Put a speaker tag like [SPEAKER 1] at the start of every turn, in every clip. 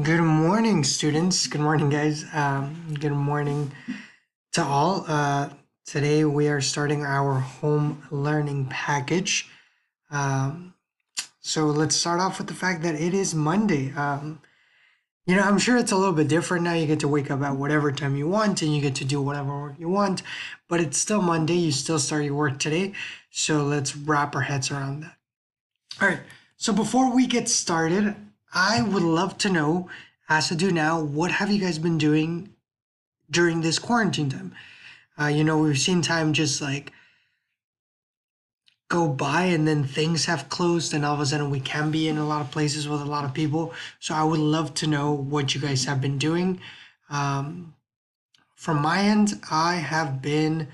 [SPEAKER 1] Good morning, students. Good morning, guys. Good morning to all. Today we are starting our home learning package. Um, so let's start off with the fact that it is Monday. I'm sure it's a little bit different now. You get to wake up at whatever time you want and you get to do whatever work you want, but it's still Monday. You still start your work today. So let's wrap our heads around that. All right. So before we get started, I would love to know, as I do now, what have you guys been doing during this quarantine time? We've seen time just like go by and then things have closed and all of a sudden we can be in a lot of places with a lot of people. So I would love to know what you guys have been doing. Um, from my end, I have been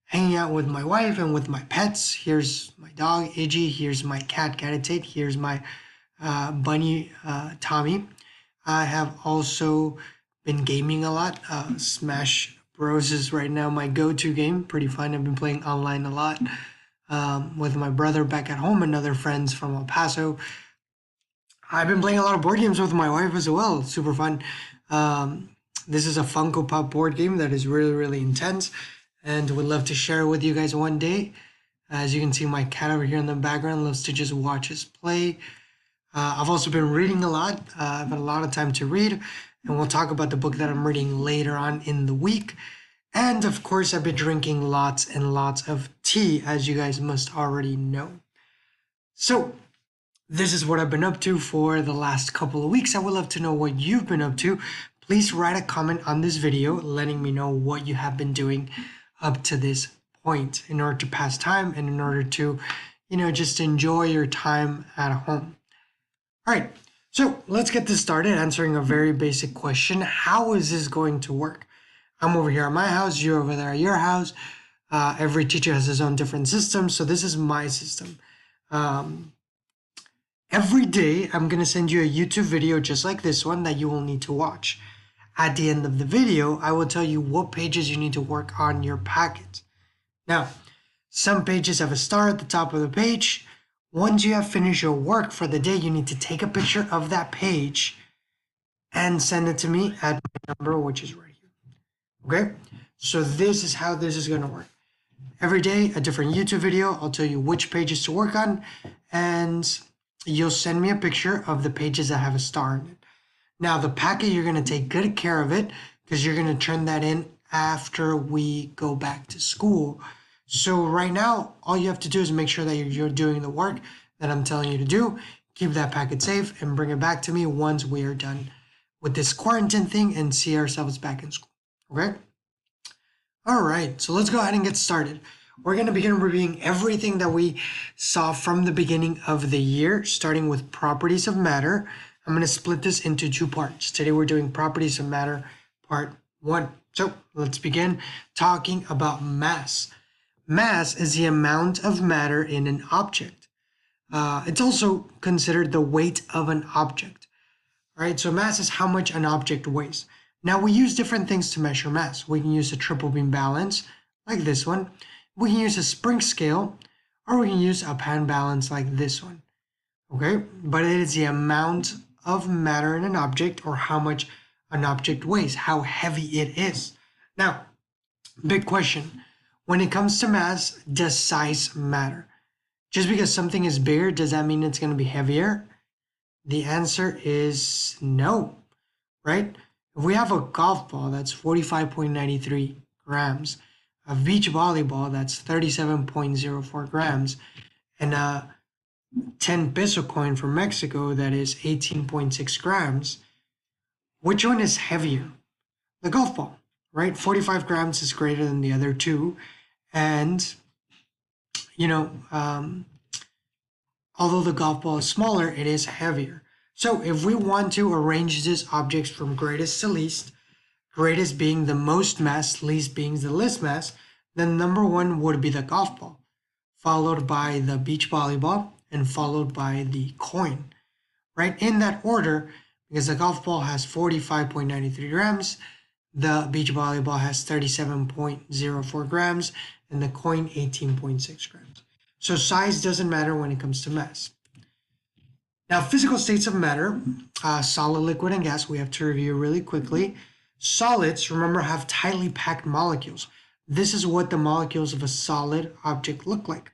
[SPEAKER 1] hanging out with my wife and with my pets. Here's my dog, Iggy. Here's my cat, Tate. Here's my bunny, Tommy. I have also been gaming a lot. Smash Bros is right now my go-to game. Pretty fun. I've been playing online a lot with my brother back at home and other friends from El Paso. I've been playing a lot of board games with my wife as well. Super fun. This is a Funko Pop board game that is really, really intense and would love to share it with you guys one day. As you can see, my cat over here in the background loves to just watch us play. I've also been reading a lot. I've had a lot of time to read, and we'll talk about the book that I'm reading later on in the week. And of course, I've been drinking lots and lots of tea, as you guys must already know. So, this is what I've been up to for the last couple of weeks. I would love to know what you've been up to. Please write a comment on this video letting me know what you have been doing up to this point in order to pass time and in order to, just enjoy your time at home. All right, so let's get this started answering a very basic question. How is this going to work? I'm over here at my house, you're over there at your house. Every teacher has his own different system, so this is my system. Every day, I'm going to send you a YouTube video just like this one that you will need to watch. At the end of the video, I will tell you what pages you need to work on your packet. Now, some pages have a star at the top of the page. Once you have finished your work for the day, you need to take a picture of that page and send it to me at my number, which is right here. Okay? So this is how this is going to work. Every day, a different YouTube video. I'll tell you which pages to work on, and you'll send me a picture of the pages that have a star in it. Now, the packet, you're going to take good care of it because you're going to turn that in after we go back to school. So right now, all you have to do is make sure that you're doing the work that I'm telling you to do. Keep that packet safe and bring it back to me once we are done with this quarantine thing and see ourselves back in school. Okay? All right, so let's go ahead and get started. We're going to begin reviewing everything that we saw from the beginning of the year, starting with properties of matter. I'm going to split this into two parts. Today we're doing properties of matter part 1. So let's begin talking about mass. Mass is the amount of matter in an object. It's also considered the weight of an object. All right, so mass is how much an object weighs. Now we use different things to measure mass. We can use a triple beam balance, like this one. We can use a spring scale, or we can use a pound balance like this one. Okay, but it is the amount of matter in an object or how much an object weighs, how heavy it is. Now, big question. When it comes to mass, does size matter? Just because something is bigger, does that mean it's going to be heavier? The answer is no, right? If we have a golf ball that's 45.93 grams, a beach volleyball that's 37.04 grams, and a 10 peso coin from Mexico that is 18.6 grams, which one is heavier? The golf ball, right? 45 grams is greater than the other two. And, although the golf ball is smaller, it is heavier. So if we want to arrange these objects from greatest to least, greatest being the most mass, least being the least mass, then number 1 would be the golf ball, followed by the beach volleyball, and followed by the coin, right? In that order, because the golf ball has 45.93 grams, the beach volleyball has 37.04 grams, and the coin 18.6 grams. So size doesn't matter when it comes to mass. Now, physical states of matter, solid, liquid, and gas, we have to review really quickly. Solids, remember, have tightly packed molecules. This is what the molecules of a solid object look like.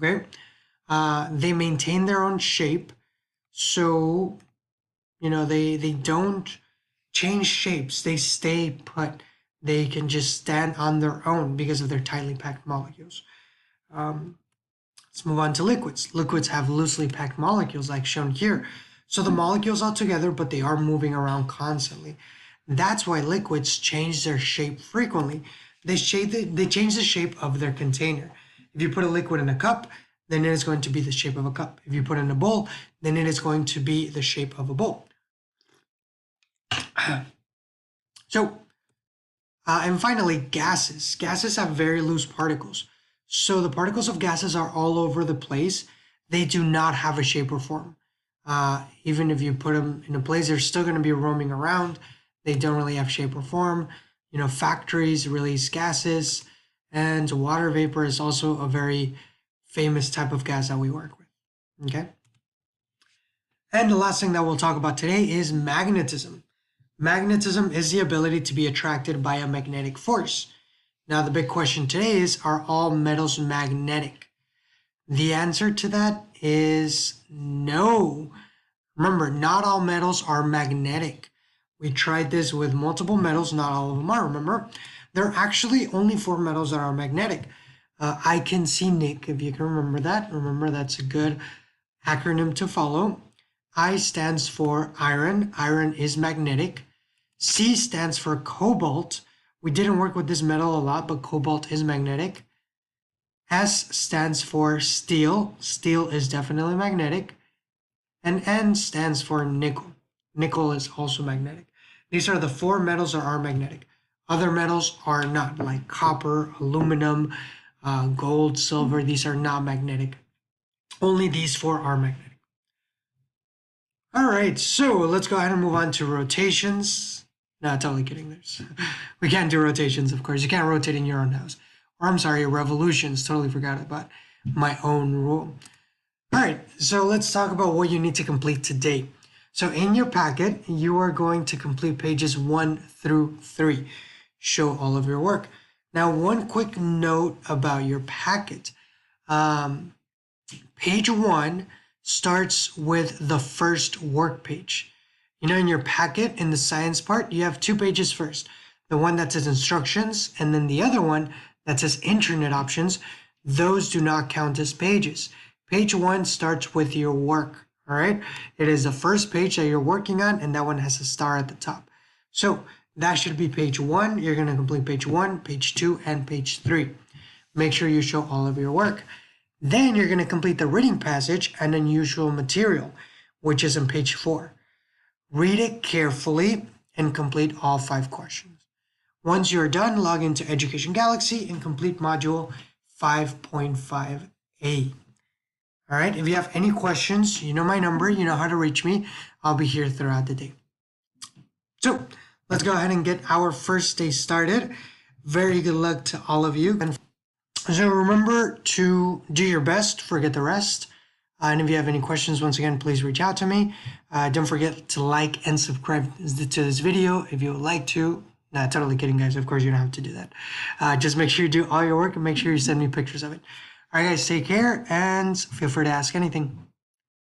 [SPEAKER 1] Okay? They maintain their own shape, so they don't change shapes. They stay put. They can just stand on their own because of their tightly packed molecules. Let's move on to liquids. Liquids have loosely packed molecules like shown here. So the molecules are together, but they are moving around constantly. That's why liquids change their shape frequently. They change the shape of their container. If you put a liquid in a cup, then it is going to be the shape of a cup. If you put it in a bowl, then it is going to be the shape of a bowl. And finally, gases. Gases have very loose particles. So the particles of gases are all over the place. They do not have a shape or form. Even if you put them in a place, they're still going to be roaming around. They don't really have shape or form. Factories release gases, and water vapor is also a very famous type of gas that we work with. Okay? And the last thing that we'll talk about today is magnetism. Magnetism is the ability to be attracted by a magnetic force. Now, the big question today is, are all metals magnetic? The answer to that is no. Remember, not all metals are magnetic. We tried this with multiple metals, not all of them are, remember? There are actually only 4 metals that are magnetic. I can see Nick, if you can remember that. Remember, that's a good acronym to follow. I stands for iron. Iron is magnetic. C stands for cobalt. We didn't work with this metal a lot, but cobalt is magnetic. S stands for steel. Steel is definitely magnetic. And N stands for nickel. Nickel is also magnetic. These are the 4 metals that are magnetic. Other metals are not, like copper, aluminum, gold, silver. These are not magnetic. Only these 4 are magnetic. All right, so let's go ahead and move on to rotations. No, totally kidding. We can't do rotations, of course. You can't rotate in your own house. Or I'm sorry, revolutions. Totally forgot about my own rule. All right, so let's talk about what you need to complete today. So in your packet, you are going to complete pages 1 through 3. Show all of your work. Now, one quick note about your packet. Page 1 starts with the first work page. In your packet, in the science part, you have 2 pages first. The one that says instructions, and then the other one that says internet options. Those do not count as pages. Page 1 starts with your work, all right? It is the first page that you're working on, and that one has a star at the top. So that should be page 1. You're going to complete page 1, page 2, and page 3. Make sure you show all of your work. Then you're going to complete the reading passage and unusual material, which is on page 4. Read it carefully and complete all 5 questions. Once you're done, log into Education Galaxy and complete module 5.5a. All right, if you have any questions, you know my number, you know how to reach me. I'll be here throughout the day. So let's go ahead and get our first day started. Very good luck to all of you. And so remember to do your best, forget the rest. And if you have any questions, once again, please reach out to me. Don't forget to like and subscribe to this video if you would like to. No, totally kidding, guys. Of course, you don't have to do that. Just make sure you do all your work and make sure you send me pictures of it. All right, guys, take care and feel free to ask anything.